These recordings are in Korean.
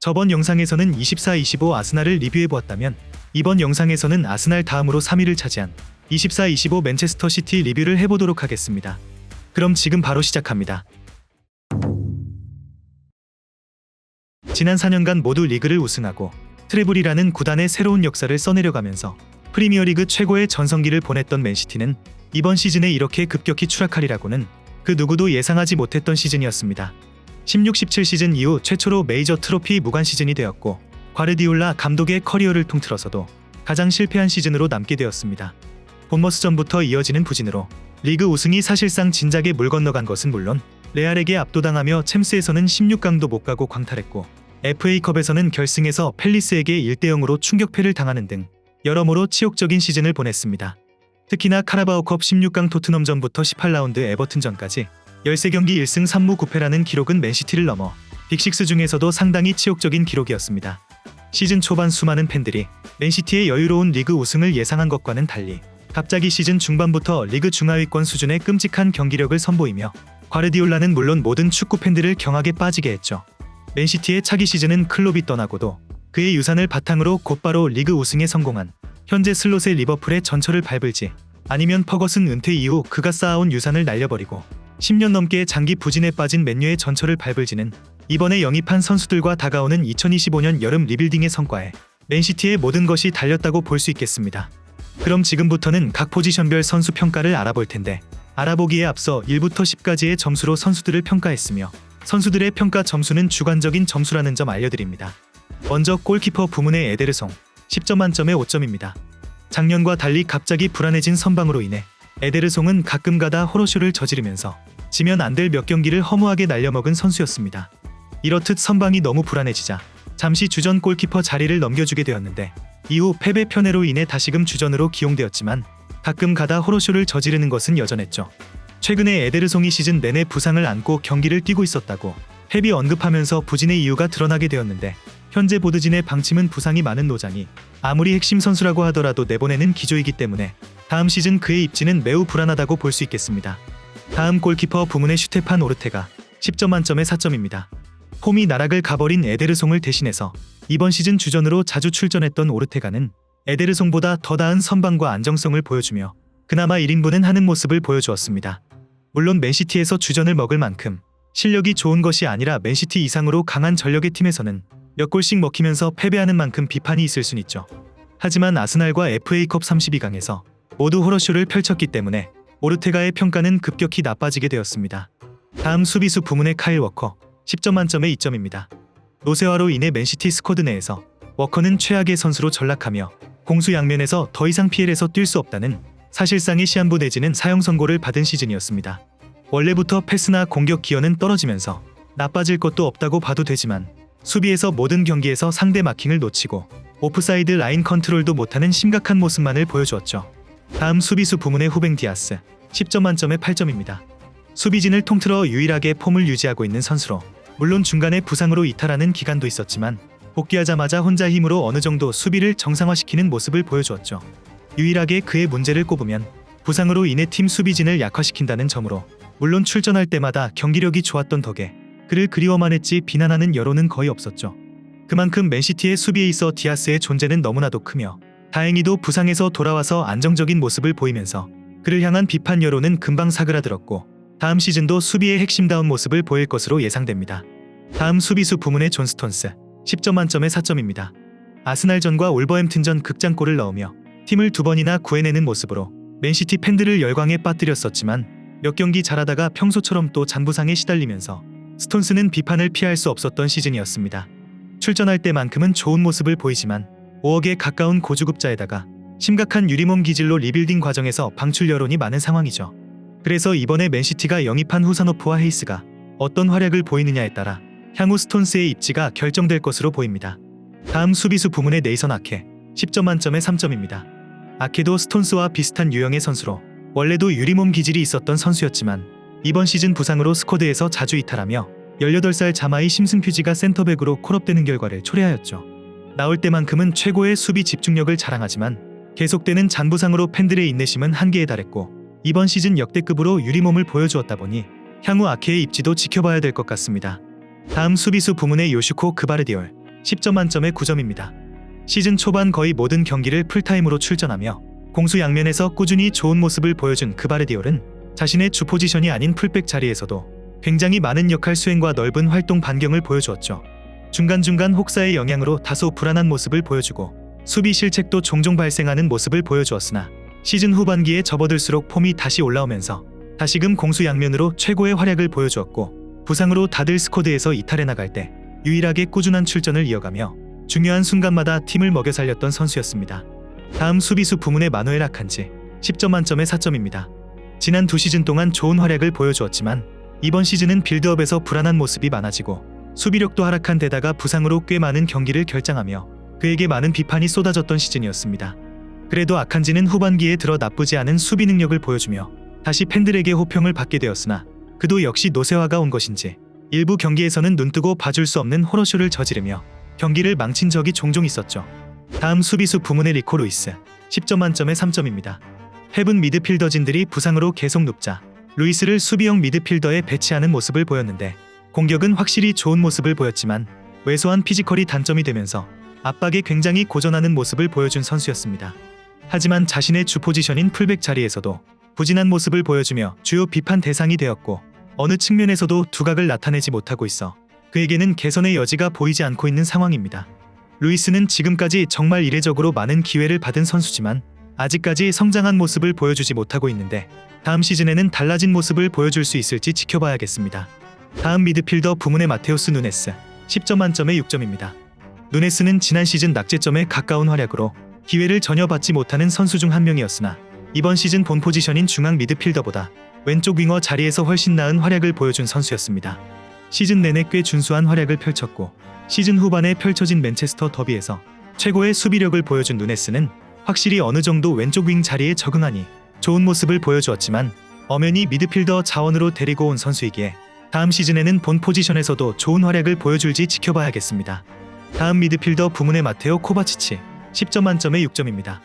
저번 영상에서는 24-25 아스날을 리뷰해보았다면 이번 영상에서는 아스날 다음으로 3위를 차지한 24-25 맨체스터 시티 리뷰를 해보도록 하겠습니다. 그럼 지금 바로 시작합니다. 지난 4년간 모두 리그를 우승하고 트래블이라는 구단의 새로운 역사를 써내려가면서 프리미어리그 최고의 전성기를 보냈던 맨시티는 이번 시즌에 이렇게 급격히 추락하리라고는 그 누구도 예상하지 못했던 시즌이었습니다. 16-17 시즌 이후 최초로 메이저 트로피 무관 시즌이 되었고 과르디올라 감독의 커리어를 통틀어서도 가장 실패한 시즌으로 남게 되었습니다. 본머스전부터 이어지는 부진으로 리그 우승이 사실상 진작에 물 건너간 것은 물론 레알에게 압도당하며 챔스에서는 16강도 못 가고 광탈했고 FA컵에서는 결승에서 팰리스에게 1-0으로 충격패를 당하는 등 여러모로 치욕적인 시즌을 보냈습니다. 특히나 카라바오컵 16강 토트넘전부터 18라운드 에버튼전까지 13경기 1승 3무 9패라는 기록은 맨시티를 넘어 빅6 중에서도 상당히 치욕적인 기록이었습니다. 시즌 초반 수많은 팬들이 맨시티의 여유로운 리그 우승을 예상한 것과는 달리 갑자기 시즌 중반부터 리그 중하위권 수준의 끔찍한 경기력을 선보이며 과르디올라는 물론 모든 축구 팬들을 경악에 빠지게 했죠. 맨시티의 차기 시즌은 클롭이 떠나고도 그의 유산을 바탕으로 곧바로 리그 우승에 성공한 현재 슬롯의 리버풀의 전철을 밟을지 아니면 퍼거슨 은퇴 이후 그가 쌓아온 유산을 날려버리고 10년 넘게 장기 부진에 빠진 맨유의 전철을 밟을지는 이번에 영입한 선수들과 다가오는 2025년 여름 리빌딩의 성과에 맨시티의 모든 것이 달렸다고 볼 수 있겠습니다. 그럼 지금부터는 각 포지션별 선수 평가를 알아볼 텐데 알아보기에 앞서 1부터 10까지의 점수로 선수들을 평가했으며 선수들의 평가 점수는 주관적인 점수라는 점 알려드립니다. 먼저 골키퍼 부문의 에데르송 10점 만점에 5점입니다. 작년과 달리 갑자기 불안해진 선방으로 인해 에데르송은 가끔가다 호러쇼를 저지르면서 지면 안 될 몇 경기를 허무하게 날려먹은 선수였습니다. 이렇듯 선방이 너무 불안해지자 잠시 주전 골키퍼 자리를 넘겨주게 되었는데 이후 패배 편애로 인해 다시금 주전으로 기용되었지만 가끔가다 호러쇼를 저지르는 것은 여전했죠. 최근에 에데르송이 시즌 내내 부상을 안고 경기를 뛰고 있었다고 펩이 언급하면서 부진의 이유가 드러나게 되었는데 현재 보드진의 방침은 부상이 많은 노장이 아무리 핵심 선수라고 하더라도 내보내는 기조이기 때문에 다음 시즌 그의 입지는 매우 불안하다고 볼 수 있겠습니다. 다음 골키퍼 부문의 슈테판 오르테가 10점 만점에 4점입니다. 폼이 나락을 가버린 에데르송을 대신해서 이번 시즌 주전으로 자주 출전했던 오르테가는 에데르송보다 더 나은 선방과 안정성을 보여주며 그나마 1인분은 하는 모습을 보여주었습니다. 물론 맨시티에서 주전을 먹을 만큼 실력이 좋은 것이 아니라 맨시티 이상으로 강한 전력의 팀에서는 몇 골씩 먹히면서 패배하는 만큼 비판이 있을 순 있죠. 하지만 아스날과 FA컵 32강에서 모두 호러쇼를 펼쳤기 때문에 오르테가의 평가는 급격히 나빠지게 되었습니다. 다음 수비수 부문의 카일 워커 10점 만점에 2점입니다. 노쇠화로 인해 맨시티 스쿼드 내에서 워커는 최악의 선수로 전락하며 공수 양면에서 더 이상 PL에서 뛸 수 없다는 사실상의 시한부 내지는 사형 선고를 받은 시즌이었습니다. 원래부터 패스나 공격 기여는 떨어지면서 나빠질 것도 없다고 봐도 되지만 수비에서 모든 경기에서 상대 마킹을 놓치고 오프사이드 라인 컨트롤도 못하는 심각한 모습만을 보여주었죠. 다음 수비수 부문의 후뱅 디아스 10점 만점에 8점입니다. 수비진을 통틀어 유일하게 폼을 유지하고 있는 선수로 물론 중간에 부상으로 이탈하는 기간도 있었지만 복귀하자마자 혼자 힘으로 어느 정도 수비를 정상화시키는 모습을 보여주었죠. 유일하게 그의 문제를 꼽으면 부상으로 인해 팀 수비진을 약화시킨다는 점으로 물론 출전할 때마다 경기력이 좋았던 덕에 그를 그리워만 했지 비난하는 여론은 거의 없었죠. 그만큼 맨시티의 수비에 있어 디아스의 존재는 너무나도 크며 다행히도 부상에서 돌아와서 안정적인 모습을 보이면서 그를 향한 비판 여론은 금방 사그라들었고 다음 시즌도 수비의 핵심다운 모습을 보일 것으로 예상됩니다. 다음 수비수 부문의 존 스톤스 10점 만점에 4점입니다. 아스날전과 올버햄튼전 극장골을 넣으며 팀을 2번이나 구해내는 모습으로 맨시티 팬들을 열광에 빠뜨렸었지만 몇 경기 잘하다가 평소처럼 또 잔부상에 시달리면서 스톤스는 비판을 피할 수 없었던 시즌이었습니다. 출전할 때만큼은 좋은 모습을 보이지만 5억에 가까운 고주급자에다가 심각한 유리몸 기질로 리빌딩 과정에서 방출 여론이 많은 상황이죠. 그래서 이번에 맨시티가 영입한 후사노프와 헤이스가 어떤 활약을 보이느냐에 따라 향후 스톤스의 입지가 결정될 것으로 보입니다. 다음 수비수 부문의 네이선 아케 10점 만점에 3점입니다. 아케도 스톤스와 비슷한 유형의 선수로 원래도 유리몸 기질이 있었던 선수였지만 이번 시즌 부상으로 스쿼드에서 자주 이탈하며 18살 자마이 심승퓨지가 센터백으로 콜업되는 결과를 초래하였죠. 나올 때만큼은 최고의 수비 집중력을 자랑하지만 계속되는 잔부상으로 팬들의 인내심은 한계에 달했고 이번 시즌 역대급으로 유리몸을 보여주었다 보니 향후 아케의 입지도 지켜봐야 될 것 같습니다. 다음 수비수 부문의 요슈코 그바르디올 10점 만점에 9점입니다. 시즌 초반 거의 모든 경기를 풀타임으로 출전하며 공수 양면에서 꾸준히 좋은 모습을 보여준 그바르디올은 자신의 주 포지션이 아닌 풀백 자리에서도 굉장히 많은 역할 수행과 넓은 활동 반경을 보여주었죠. 중간중간 혹사의 영향으로 다소 불안한 모습을 보여주고 수비 실책도 종종 발생하는 모습을 보여주었으나 시즌 후반기에 접어들수록 폼이 다시 올라오면서 다시금 공수 양면으로 최고의 활약을 보여주었고 부상으로 다들 스쿼드에서 이탈해 나갈 때 유일하게 꾸준한 출전을 이어가며 중요한 순간마다 팀을 먹여 살렸던 선수였습니다. 다음 수비수 부문의 마누엘 아칸지 10점 만점에 4점입니다. 지난 2시즌 동안 좋은 활약을 보여주었지만 이번 시즌은 빌드업에서 불안한 모습이 많아지고 수비력도 하락한 데다가 부상으로 꽤 많은 경기를 결장하며 그에게 많은 비판이 쏟아졌던 시즌이었습니다. 그래도 아칸지는 후반기에 들어 나쁘지 않은 수비 능력을 보여주며 다시 팬들에게 호평을 받게 되었으나 그도 역시 노쇠화가 온 것인지 일부 경기에서는 눈뜨고 봐줄 수 없는 호러쇼를 저지르며 경기를 망친 적이 종종 있었죠. 다음 수비수 부문의 리코 루이스 10점 만점에 3점입니다. 해븐 미드필더진들이 부상으로 계속 눕자 루이스를 수비형 미드필더에 배치하는 모습을 보였는데 공격은 확실히 좋은 모습을 보였지만 왜소한 피지컬이 단점이 되면서 압박에 굉장히 고전하는 모습을 보여준 선수였습니다. 하지만 자신의 주 포지션인 풀백 자리에서도 부진한 모습을 보여주며 주요 비판 대상이 되었고 어느 측면에서도 두각을 나타내지 못하고 있어 그에게는 개선의 여지가 보이지 않고 있는 상황입니다. 루이스는 지금까지 정말 이례적으로 많은 기회를 받은 선수지만 아직까지 성장한 모습을 보여주지 못하고 있는데 다음 시즌에는 달라진 모습을 보여줄 수 있을지 지켜봐야겠습니다. 다음 미드필더 부문의 마테우스 누네스 10점 만점에 6점입니다. 누네스는 지난 시즌 낙제점에 가까운 활약으로 기회를 전혀 받지 못하는 선수 중 한 명이었으나 이번 시즌 본 포지션인 중앙 미드필더보다 왼쪽 윙어 자리에서 훨씬 나은 활약을 보여준 선수였습니다. 시즌 내내 꽤 준수한 활약을 펼쳤고 시즌 후반에 펼쳐진 맨체스터 더비에서 최고의 수비력을 보여준 누네스는 확실히 어느 정도 왼쪽 윙 자리에 적응하니 좋은 모습을 보여주었지만 엄연히 미드필더 자원으로 데리고 온 선수이기에 다음 시즌에는 본 포지션에서도 좋은 활약을 보여줄지 지켜봐야겠습니다. 다음 미드필더 부문의 마테오 코바치치 10점 만점에 6점입니다.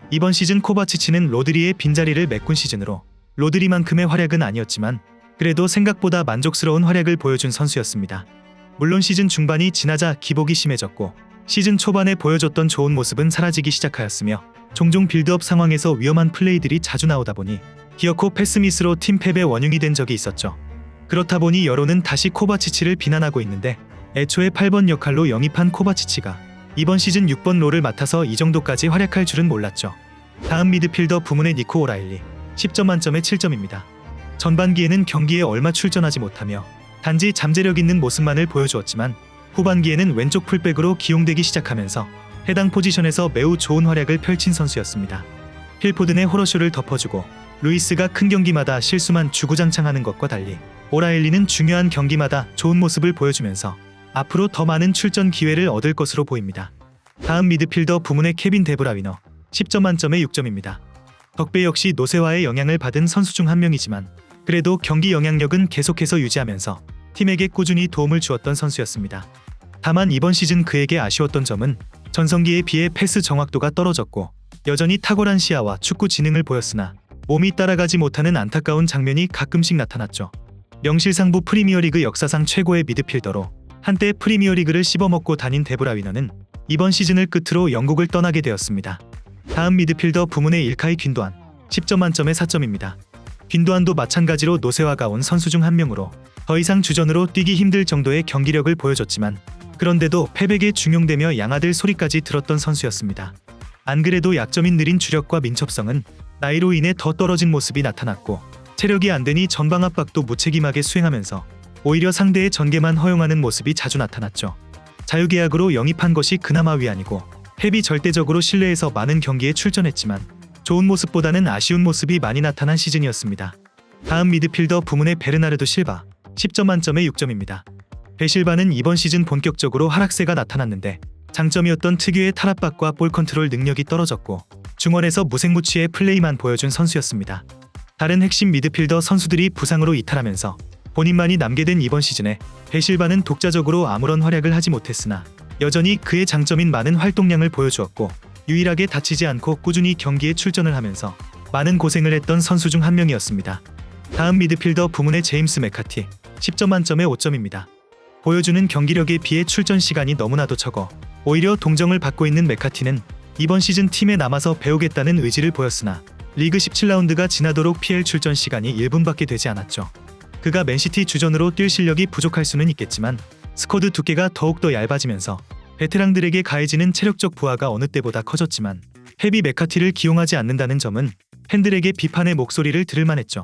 이번 시즌 코바치치는 로드리의 빈자리를 메꾼 시즌으로 로드리만큼의 활약은 아니었지만 그래도 생각보다 만족스러운 활약을 보여준 선수였습니다. 물론 시즌 중반이 지나자 기복이 심해졌고 시즌 초반에 보여줬던 좋은 모습은 사라지기 시작하였으며 종종 빌드업 상황에서 위험한 플레이들이 자주 나오다 보니 기어코 패스미스로 팀 패배 원흉이 된 적이 있었죠. 그렇다 보니 여론은 다시 코바치치를 비난하고 있는데 애초에 8번 역할로 영입한 코바치치가 이번 시즌 6번 롤을 맡아서 이 정도까지 활약할 줄은 몰랐죠. 다음 미드필더 부문의 니코 오라일리 10점 만점에 7점입니다. 전반기에는 경기에 얼마 출전하지 못하며 단지 잠재력 있는 모습만을 보여주었지만 후반기에는 왼쪽 풀백으로 기용되기 시작하면서 해당 포지션에서 매우 좋은 활약을 펼친 선수였습니다. 필포든의 호러쇼를 덮어주고 루이스가 큰 경기마다 실수만 주구장창하는 것과 달리 오라일리는 중요한 경기마다 좋은 모습을 보여주면서 앞으로 더 많은 출전 기회를 얻을 것으로 보입니다. 다음 미드필더 부문의 케빈 데브라위너 10점 만점에 6점입니다. 덕배 역시 노쇠화의 영향을 받은 선수 중 한 명이지만 그래도 경기 영향력은 계속해서 유지하면서 팀에게 꾸준히 도움을 주었던 선수였습니다. 다만 이번 시즌 그에게 아쉬웠던 점은 전성기에 비해 패스 정확도가 떨어졌고 여전히 탁월한 시야와 축구 지능을 보였으나 몸이 따라가지 못하는 안타까운 장면이 가끔씩 나타났죠. 명실상부 프리미어리그 역사상 최고의 미드필더로 한때 프리미어리그를 씹어먹고 다닌 데브라위너는 이번 시즌을 끝으로 영국을 떠나게 되었습니다. 다음 미드필더 부문의 일카이 균도안 10점 만점에 4점입니다. 균도안도 마찬가지로 노쇠화가 온 선수 중 한 명으로 더 이상 주전으로 뛰기 힘들 정도의 경기력을 보여줬지만 그런데도 패백에 중용되며 양아들 소리까지 들었던 선수였습니다. 안 그래도 약점인 느린 주력과 민첩성은 나이로 인해 더 떨어진 모습이 나타났고 체력이 안 되니 전방 압박도 무책임하게 수행하면서 오히려 상대의 전개만 허용하는 모습이 자주 나타났죠. 자유계약으로 영입한 것이 그나마 위안이고 펩이 절대적으로 실내에서 많은 경기에 출전했지만 좋은 모습보다는 아쉬운 모습이 많이 나타난 시즌이었습니다. 다음 미드필더 부문의 베르나르도 실바 10점 만점에 6점입니다. 베실바는 이번 시즌 본격적으로 하락세가 나타났는데 장점이었던 특유의 탈압박과 볼 컨트롤 능력이 떨어졌고 중원에서 무색무취의 플레이만 보여준 선수였습니다. 다른 핵심 미드필더 선수들이 부상으로 이탈하면서 본인만이 남게 된 이번 시즌에 베실바는 독자적으로 아무런 활약을 하지 못했으나 여전히 그의 장점인 많은 활동량을 보여주었고 유일하게 다치지 않고 꾸준히 경기에 출전을 하면서 많은 고생을 했던 선수 중 한 명이었습니다. 다음 미드필더 부문의 제임스 맥카티 10점 만점에 5점입니다. 보여주는 경기력에 비해 출전 시간이 너무나도 적어 오히려 동정을 받고 있는 맥카티는 이번 시즌 팀에 남아서 배우겠다는 의지를 보였으나 리그 17라운드가 지나도록 PL 출전 시간이 1분밖에 되지 않았죠. 그가 맨시티 주전으로 뛸 실력이 부족할 수는 있겠지만 스쿼드 두께가 더욱더 얇아지면서 베테랑들에게 가해지는 체력적 부하가 어느 때보다 커졌지만 헤비 맥카티를 기용하지 않는다는 점은 팬들에게 비판의 목소리를 들을 만했죠.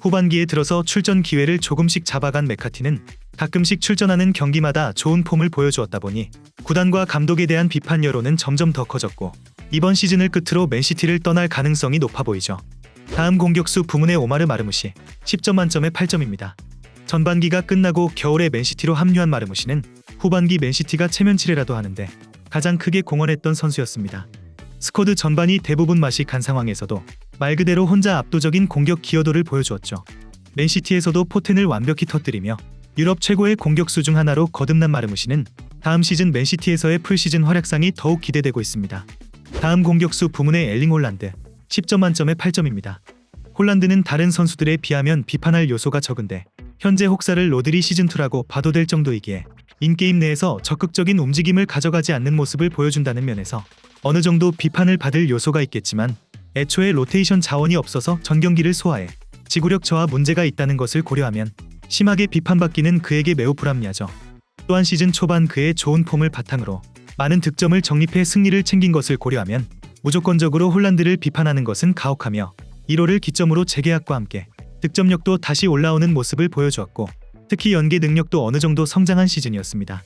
후반기에 들어서 출전 기회를 조금씩 잡아간 맥카티는 가끔씩 출전하는 경기마다 좋은 폼을 보여주었다 보니 구단과 감독에 대한 비판 여론은 점점 더 커졌고 이번 시즌을 끝으로 맨시티를 떠날 가능성이 높아 보이죠. 다음 공격수 부문의 오마르 마르무시 10점 만점에 8점입니다. 전반기가 끝나고 겨울에 맨시티로 합류한 마르무시는 후반기 맨시티가 체면치레라도 하는데 가장 크게 공헌했던 선수였습니다. 스쿼드 전반이 대부분 맛이 간 상황에서도 말 그대로 혼자 압도적인 공격 기여도를 보여주었죠. 맨시티에서도 포텐을 완벽히 터뜨리며 유럽 최고의 공격수 중 하나로 거듭난 마르무시는 다음 시즌 맨시티에서의 풀시즌 활약상이 더욱 기대되고 있습니다. 다음 공격수 부문의 엘링 홀란드 10점 만점에 8점입니다. 홀란드는 다른 선수들에 비하면 비판할 요소가 적은데 현재 혹사를 로드리 시즌2라고 봐도 될 정도이기에 인게임 내에서 적극적인 움직임을 가져가지 않는 모습을 보여준다는 면에서 어느 정도 비판을 받을 요소가 있겠지만 애초에 로테이션 자원이 없어서 전 경기를 소화해 지구력 저하 문제가 있다는 것을 고려하면 심하게 비판받기는 그에게 매우 불합리하죠. 또한 시즌 초반 그의 좋은 폼을 바탕으로 많은 득점을 적립해 승리를 챙긴 것을 고려하면 무조건적으로 홀란드를 비판하는 것은 가혹하며 1호를 기점으로 재계약과 함께 득점력도 다시 올라오는 모습을 보여주었고 특히 연계 능력도 어느 정도 성장한 시즌이었습니다.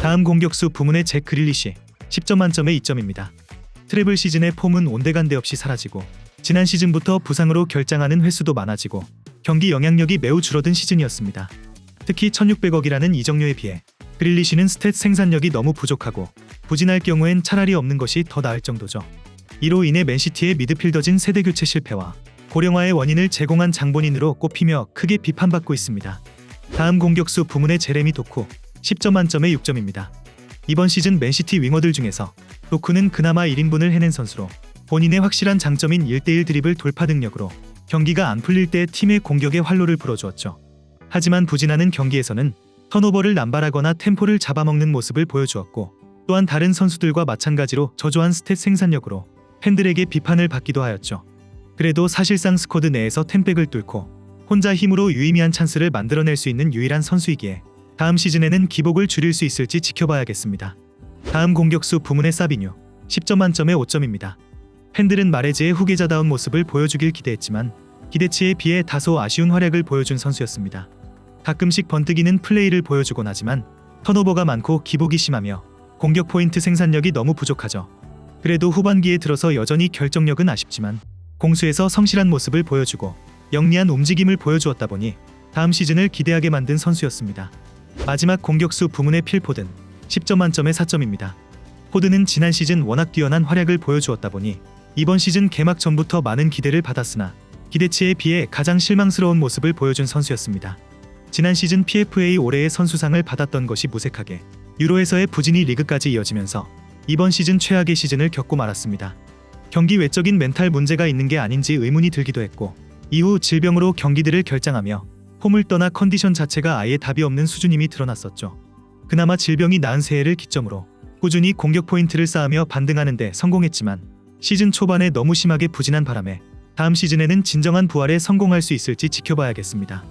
다음 공격수 부문의 잭 그릴리시 10점 만점에 2점입니다. 트래블 시즌의 폼은 온데간데 없이 사라지고 지난 시즌부터 부상으로 결장하는 횟수도 많아지고 경기 영향력이 매우 줄어든 시즌이었습니다. 특히 1600억이라는 이적료에 비해 그릴리시는 스탯 생산력이 너무 부족하고 부진할 경우엔 차라리 없는 것이 더 나을 정도죠. 이로 인해 맨시티의 미드필더진 세대 교체 실패와 고령화의 원인을 제공한 장본인으로 꼽히며 크게 비판받고 있습니다. 다음 공격수 부문의 제레미 도쿠 10점 만점에 6점입니다. 이번 시즌 맨시티 윙어들 중에서 도쿠는 그나마 1인분을 해낸 선수로 본인의 확실한 장점인 1대1 드리블 돌파 능력으로 경기가 안 풀릴 때 팀의 공격에 활로를 불어주었죠. 하지만 부진하는 경기에서는 턴오버를 남발하거나 템포를 잡아먹는 모습을 보여주었고 또한 다른 선수들과 마찬가지로 저조한 스탯 생산력으로 팬들에게 비판을 받기도 하였죠. 그래도 사실상 스쿼드 내에서 템백을 뚫고 혼자 힘으로 유의미한 찬스를 만들어낼 수 있는 유일한 선수이기에 다음 시즌에는 기복을 줄일 수 있을지 지켜봐야겠습니다. 다음 공격수 부문의 사비뉴 10점 만점에 5점입니다. 팬들은 마레즈의 후계자다운 모습을 보여주길 기대했지만 기대치에 비해 다소 아쉬운 활약을 보여준 선수였습니다. 가끔씩 번뜩이는 플레이를 보여주곤 하지만 턴오버가 많고 기복이 심하며 공격 포인트 생산력이 너무 부족하죠. 그래도 후반기에 들어서 여전히 결정력은 아쉽지만 공수에서 성실한 모습을 보여주고 영리한 움직임을 보여주었다 보니 다음 시즌을 기대하게 만든 선수였습니다. 마지막 공격수 부문의 필 포든 10점 만점에 4점입니다. 포든은 지난 시즌 워낙 뛰어난 활약을 보여주었다 보니 이번 시즌 개막 전부터 많은 기대를 받았으나 기대치에 비해 가장 실망스러운 모습을 보여준 선수였습니다. 지난 시즌 PFA 올해의 선수상을 받았던 것이 무색하게 유로에서의 부진이 리그까지 이어지면서 이번 시즌 최악의 시즌을 겪고 말았습니다. 경기 외적인 멘탈 문제가 있는 게 아닌지 의문이 들기도 했고 이후 질병으로 경기들을 결장하며 폼을 떠나 컨디션 자체가 아예 답이 없는 수준임이 드러났었죠. 그나마 질병이 나은 새해를 기점으로 꾸준히 공격 포인트를 쌓으며 반등하는 데 성공했지만 시즌 초반에 너무 심하게 부진한 바람에 다음 시즌에는 진정한 부활에 성공할 수 있을지 지켜봐야겠습니다.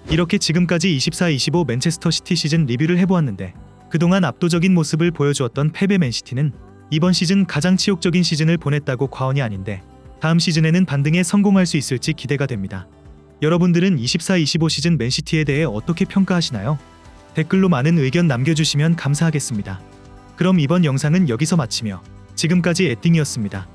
이렇게 지금까지 24-25 맨체스터 시티 시즌 리뷰를 해보았는데 그동안 압도적인 모습을 보여주었던 패배 맨시티는 이번 시즌 가장 치욕적인 시즌을 보냈다고 과언이 아닌데 다음 시즌에는 반등에 성공할 수 있을지 기대가 됩니다. 여러분들은 24-25 시즌 맨시티에 대해 어떻게 평가하시나요? 댓글로 많은 의견 남겨주시면 감사하겠습니다. 그럼 이번 영상은 여기서 마치며 지금까지 에띵이었습니다.